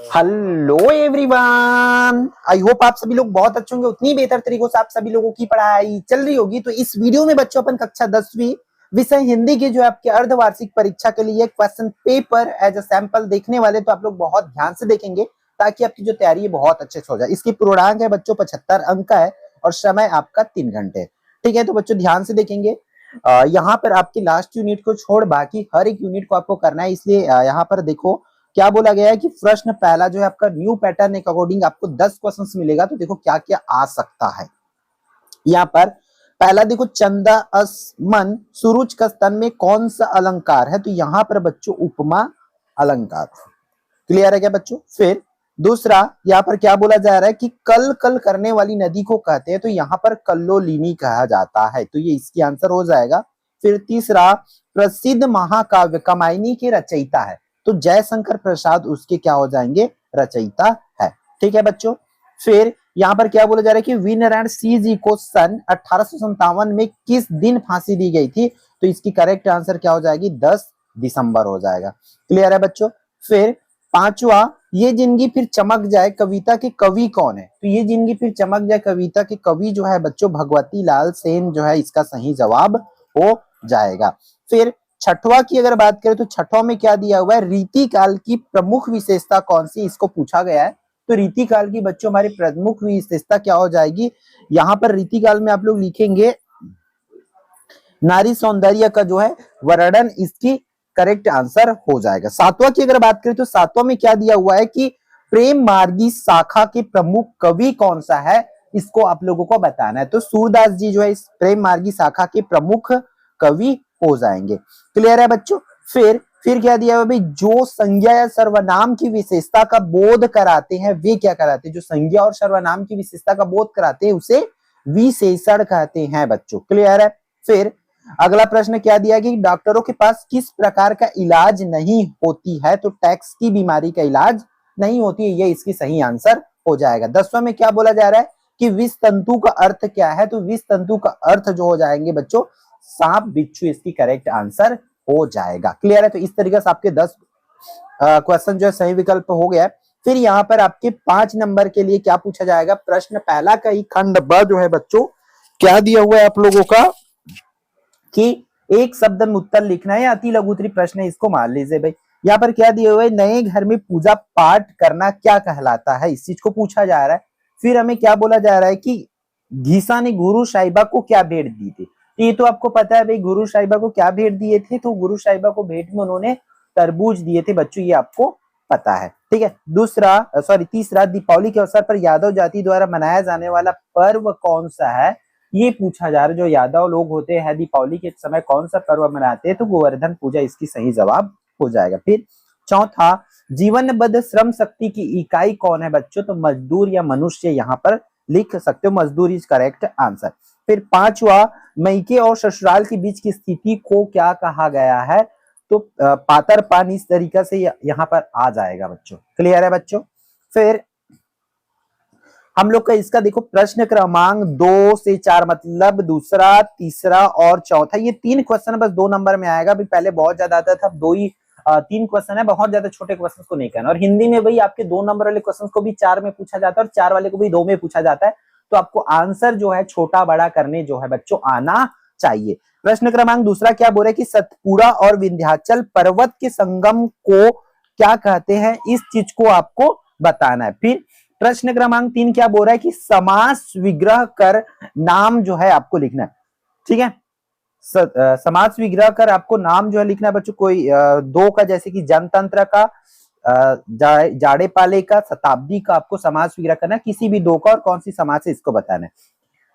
Hello everyone, I hope आप सभी लोग बहुत अच्छे होंगे। उतनी बेहतर तरीकों से आप सभी लोगों की पढ़ाई चल रही होगी। तो इस वीडियो में बच्चों अपन कक्षा 10वीं विषय हिंदी की जो आपके अर्धवार्षिक परीक्षा के लिए question paper as a sample देखने वाले, तो आप लोग बहुत ध्यान से देखेंगे ताकि आपकी जो तैयारी है बहुत अच्छे से हो जाए। इसकी पूर्णांक है बच्चों 75 अंक का है और समय आपका 3 घंटे। ठीक है, तो बच्चों ध्यान से देखेंगे। यहाँ पर आपकी लास्ट यूनिट को छोड़ बाकी हर एक यूनिट को आपको करना है, इसलिए यहाँ पर देखो क्या बोला गया है कि प्रश्न पहला जो है आपका न्यू पैटर्न के अकॉर्डिंग आपको 10 क्वेश्चंस मिलेगा। तो देखो क्या क्या आ सकता है। यहाँ पर पहला देखो, चंदा असमन सूरज का स्तन में कौन सा अलंकार है? तो यहाँ पर बच्चों उपमा अलंकार। क्लियर है क्या बच्चों? फिर दूसरा यहाँ पर क्या बोला जा रहा है कि कल कल करने वाली नदी को कहते हैं? तो यहाँ पर कल्लोलिनी कहा जाता है, तो ये इसकी आंसर हो जाएगा। फिर तीसरा, प्रसिद्ध महाकाव्य कामायनी के रचयिता है? तो जयशंकर प्रसाद उसके क्या हो जाएंगे? रचयिता है। ठीक है बच्चों। फिर यहाँ पर क्या बोला जा रहा है कि वी नारायण सिंह जी को सन 1857 में किस दिन फांसी दी गई थी? तो इसकी करेक्ट आंसर क्या हो जाएगी? 10 दिसंबर हो जाएगा। क्लियर है बच्चों। फिर पांचवा, ये जिंदगी फिर चमक जाए कविता के कवि कौन है? तो ये जिंदगी फिर चमक जाए कविता के कवि जो है बच्चों भगवती लाल सेन जो है इसका सही जवाब हो जाएगा। फिर छठवा की अगर बात करें तो छठवा में क्या दिया हुआ है? रीतिकाल की प्रमुख विशेषता कौन सी? इसको पूछा गया है। तो रीतिकाल की बच्चों हमारी प्रमुख विशेषता क्या हो जाएगी? यहाँ पर रीतिकाल में आप लोग लिखेंगे नारी सौंदर्य का जो है वर्णन, इसकी करेक्ट आंसर हो जाएगा। सातवां की अगर बात करें तो सातवां में क्या दिया हुआ है कि प्रेम मार्गी शाखा के प्रमुख कवि कौन सा है? इसको आप लोगों को बताना है। तो सूरदास जी जो है इस प्रेम मार्गी शाखा के प्रमुख कवि हो जाएंगे। क्लियर है बच्चों। फिर क्या दिया हुआ भाई? जो संज्ञा या सर्वनाम की विशेषता का बोध कराते हैं वे क्या कराते हैं? जो संज्ञा और सर्वनाम की विशेषता का बोध कराते हैं उसे विशेषण कहते हैं बच्चों। क्लियर है। फिर अगला प्रश्न क्या दिया कि डॉक्टरों के पास किस प्रकार का इलाज नहीं होती है? तो टैक्स की बीमारी का इलाज नहीं होती है, ये इसकी सही आंसर हो जाएगा। 10वां में क्या बोला जा रहा है कि विष तंतु का अर्थ क्या है? तो विष तंतु का अर्थ जो हो जाएंगे बच्चों सांप बिच्छू, इसकी करेक्ट आंसर हो जाएगा। क्लियर है। तो इस तरीके से आपके 10 क्वेश्चन जो है सही विकल्प हो गया। फिर यहाँ पर आपके 5 नंबर के लिए क्या पूछा जाएगा? प्रश्न पहला का ही खंड ब जो है बच्चों क्या दिया हुआ है आप लोगों का कि एक शब्द में उत्तर लिखना है, अति लघु उत्तरीय प्रश्न है, इसको मान लीजिए भाई। यहाँ पर क्या दिया हुआ है? नए घर में पूजा पाठ करना क्या कहलाता है? इस चीज को पूछा जा रहा है। फिर हमें क्या बोला जा रहा है कि घीसा ने गुरु साहिबा को क्या भेंट दी थी? ये तो आपको पता है भाई, गुरु साहिबा को क्या भेंट दिए थे? तो गुरु साहिबा को भेंट में उन्होंने तरबूज दिए थे बच्चों, ये आपको पता है। ठीक है। तीसरा, दीपावली के अवसर पर यादव जाति द्वारा मनाया जाने वाला पर्व कौन सा है? ये पूछा जा रहा है। जो यादव लोग होते हैं दीपावली के समय कौन सा पर्व मनाते हैं? तो गोवर्धन पूजा, इसकी सही जवाब हो जाएगा। फिर चौथा, जीवनबद्ध श्रम शक्ति की इकाई कौन है बच्चों? तो मजदूर या मनुष्य यहाँ पर लिख सकते हो, मजदूर इज करेक्ट आंसर। फिर पांचवा, मैके और ससुराल के बीच की स्थिति को क्या कहा गया है? तो पातर पान, इस तरीका से यहाँ पर आ जाएगा बच्चों। क्लियर है बच्चों। फिर हम लोग का इसका देखो प्रश्न क्रमांक 2 से 4 मतलब दूसरा, तीसरा और चौथा, ये 3 क्वेश्चन बस 2 नंबर में आएगा। अभी पहले बहुत ज्यादा आता था, 3 क्वेश्चन है, बहुत ज्यादा छोटे क्वेश्चन को नहीं करना। और हिंदी में भाई आपके 2 नंबर वाले क्वेश्चन को भी 4 में पूछा जाता है और 4 वाले को भी 2 में पूछा जाता है। तो आपको आंसर जो है छोटा बड़ा करने जो है बच्चों आना चाहिए। प्रश्न क्रमांक दूसरा क्या बोल रहे हैं कि सतपुड़ा और विंध्याचल पर्वत के संगम को क्या कहते हैं? इस चीज को आपको बताना है। फिर प्रश्न क्रमांक 3 क्या बोल रहा है कि समास विग्रह कर नाम जो है आपको लिखना है। ठीक है। समास विग्रह कर आपको नाम जो है लिखना है बच्चों। कोई 2 का, जैसे कि जनतंत्र का, जाड़े पाले का, शताब्दी का आपको समास विग्रह करना है। किसी भी 2 का और कौन सी समास है इसको बताना है।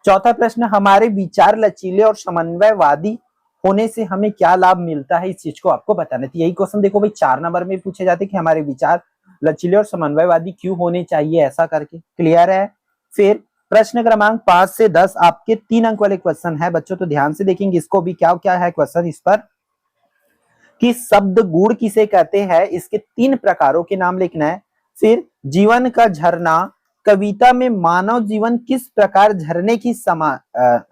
चौथा प्रश्न, हमारे विचार लचीले और समन्वयवादी होने से हमें क्या लाभ मिलता है? इस चीज को आपको बताना है। यही क्वेश्चन देखो भाई 4 नंबर में पूछे जाते कि हमारे विचार लचीले और समन्वयवादी क्यों होने चाहिए, ऐसा करके। क्लियर है। फिर प्रश्न क्रमांक 5 से 10 आपके 3 अंक वाले क्वेश्चन है बच्चों, तो ध्यान से देखेंगे इसको भी। क्या क्या है क्वेश्चन इस पर कि शब्द गुण किसे कहते हैं, इसके 3 प्रकारों के नाम लिखना है। फिर जीवन का झरना, कविता में मानव जीवन किस प्रकार झरने की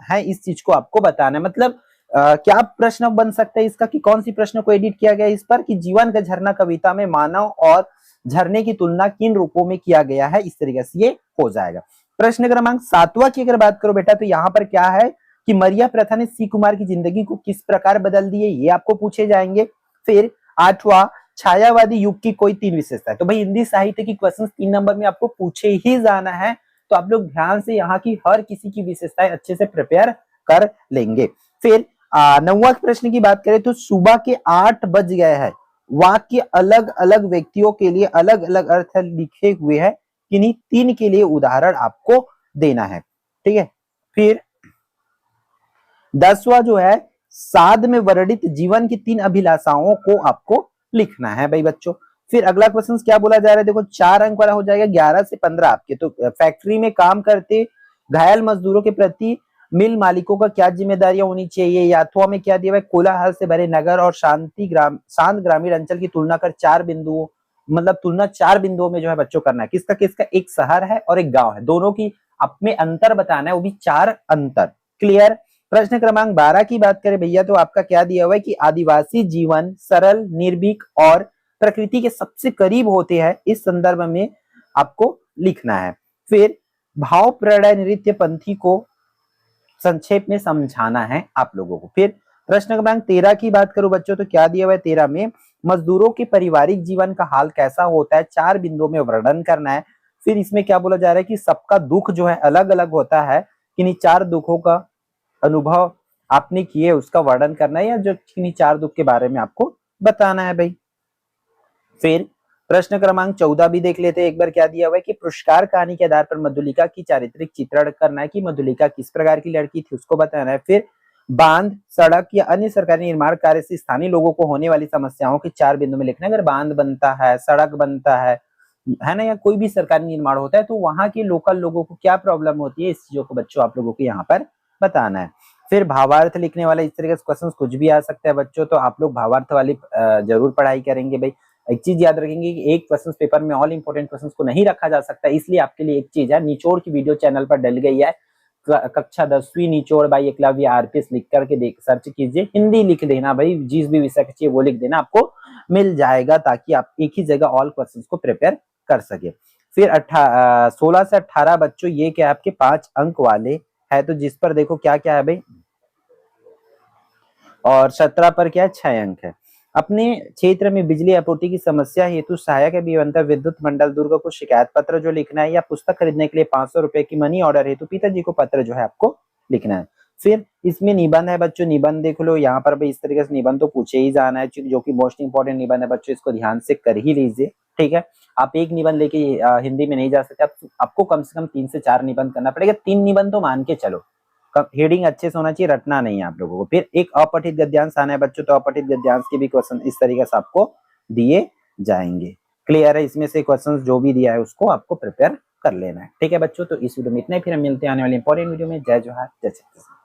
है, इस चीज को आपको बताना है। मतलब क्या प्रश्न बन सकता है इसका कि कौन सी प्रश्न को एडिट किया गया इस पर कि जीवन का झरना कविता में मानव और झरने की तुलना किन रूपों में किया गया है, इस तरीके से ये हो जाएगा। प्रश्न क्रमांक 7वां की अगर बात करो बेटा तो यहाँ पर क्या है कि मरिया प्रथा ने सी कुमार की जिंदगी को किस प्रकार बदल दिए, ये आपको पूछे जाएंगे। फिर 8वां, छायावादी युग की कोई 3 विशेषता है। तो भाई हिंदी साहित्य की क्वेश्चन 3 नंबर में आपको पूछे ही जाना है, तो आप लोग ध्यान से यहाँ की हर किसी की विशेषताएं अच्छे से प्रिपेयर कर लेंगे। फिर 9वां प्रश्न की बात करें तो सुबह के 8 बज गए हैं, वाक्य अलग अलग व्यक्तियों के लिए अलग अलग अर्थ लिखे हुए हैं, किन्हीं 3 के लिए उदाहरण आपको देना है, ठीक है। फिर 10वां जो है, साध में वर्णित जीवन की 3 अभिलाषाओं को आपको लिखना है भाई बच्चों। फिर अगला क्वेश्चन क्या बोला जा रहा है, देखो 4 अंक वाला हो जाएगा, 11 से 15 आपके। तो फैक्ट्री में काम करते घायल मजदूरों के प्रति मिल मालिकों का क्या जिम्मेदारियां होनी चाहिए। याथुआ में क्या दिया हुआ है, कोलाहल से भरे नगर और शांत ग्रामीण अंचल की तुलना कर 4 बिंदुओं, मतलब तुलना 4 बिंदुओं में जो है बच्चों करना है। किसका किसका, एक शहर है और एक गांव है, दोनों की अपने अंतर बताना है, वो भी 4 अंतर। क्लियर। प्रश्न क्रमांक 12 की बात करें भैया तो आपका क्या दिया हुआ है कि आदिवासी जीवन सरल, निर्भीक और प्रकृति के सबसे करीब होते हैं, इस संदर्भ में आपको लिखना है। फिर भाव प्रणय नृत्य पंथी को संक्षेप में समझाना है आप लोगों को। फिर प्रश्न क्रमांक 13 की बात करूं बच्चों तो क्या दिया हुआ है, 13 में मजदूरों के पारिवारिक जीवन का हाल कैसा होता है, 4 बिंदुओं में वर्णन करना है। फिर इसमें क्या बोला जा रहा है कि सबका दुख जो है अलग अलग होता है, किन्हीं 4 दुखों का अनुभव आपने किए उसका वर्णन करना है, या जो किन्हीं 4 दुख के बारे में आपको बताना है भाई। फिर प्रश्न क्रमांक 14 भी देख लेते हैं एक बार, क्या दिया हुआ है कि पुरस्कार कहानी के आधार पर मधुलिका की चारित्रिक चित्रण करना है, कि मधुलिका किस प्रकार की लड़की थी उसको बताना है। फिर बांध, सड़क या अन्य सरकारी निर्माण कार्य से स्थानीय लोगों को होने वाली समस्याओं के 4 बिंदु में लिखना है। अगर बांध बनता है, सड़क बनता है ना, या कोई भी सरकारी निर्माण होता है तो वहां के लोकल लोगों को क्या प्रॉब्लम होती है, इस चीजों को बच्चों आप लोगों को यहाँ पर बताना है। फिर भावार्थ लिखने वाला इस तरीके से क्वेश्चन कुछ भी आ सकता है बच्चों, तो आप लोग भावार्थ वाली जरूर पढ़ाई करेंगे भाई। एक चीज याद रखेंगे कि एक क्वेश्चन पेपर में ऑल इंपोर्टेंट क्वेश्चंस को नहीं रखा जा सकता, इसलिए आपके लिए एक चीज है, निचोड़ की वीडियो चैनल पर डल गई है, कक्षा 10वीं निचोड़ बाई एकलव्य आरपीएस लिख करके देख सर्च कीजिए, हिंदी लिख देना भाई, जिस भी विषय का चाहिए वो लिख देना, आपको मिल जाएगा, ताकि आप एक ही जगह ऑल क्वेश्चन को प्रिपेयर कर सके। फिर 16 से 18 बच्चों ये क्या आपके 5 अंक वाले है, तो जिस पर देखो क्या क्या है भाई, और 17 पर क्या है 6 अंक है। अपने क्षेत्र में बिजली आपूर्ति की समस्या हेतु सहायक अभियंता विद्युत मंडल दुर्ग को शिकायत पत्र जो लिखना है, या पुस्तक खरीदने के लिए 500 रुपए की मनी ऑर्डर हेतु पिताजी को पत्र जो है आपको लिखना है। फिर इसमें निबंध है बच्चों, निबंध देख लो यहाँ पर भी इस तरीके से निबंध तो पूछे ही जाना है, जो कि मोस्ट इंपोर्टेंट निबंध है बच्चों, इसको ध्यान से कर ही लीजिए, ठीक है। आप एक निबंध लेके हिंदी में नहीं जा सकते, आपको कम से कम 3 से 4 निबंध करना पड़ेगा, 3 निबंध तो मान के चलो, हेडिंग अच्छे से होना चाहिए, रटना नहीं है आप लोगों को। फिर एक अपठित गद्यांश आना है बच्चों, तो अपठित गद्यांश के भी क्वेश्चन इस तरीके से आपको दिए जाएंगे। क्लियर है, इसमें से क्वेश्चंस जो भी दिया है उसको आपको प्रिपेयर कर लेना है, ठीक है बच्चों। तो इस वीडियो में इतना ही, फिर हम मिलते हैं आने वाली इंपॉर्टेंट वीडियो में। जय जोहार, जय छत्तीसगढ़।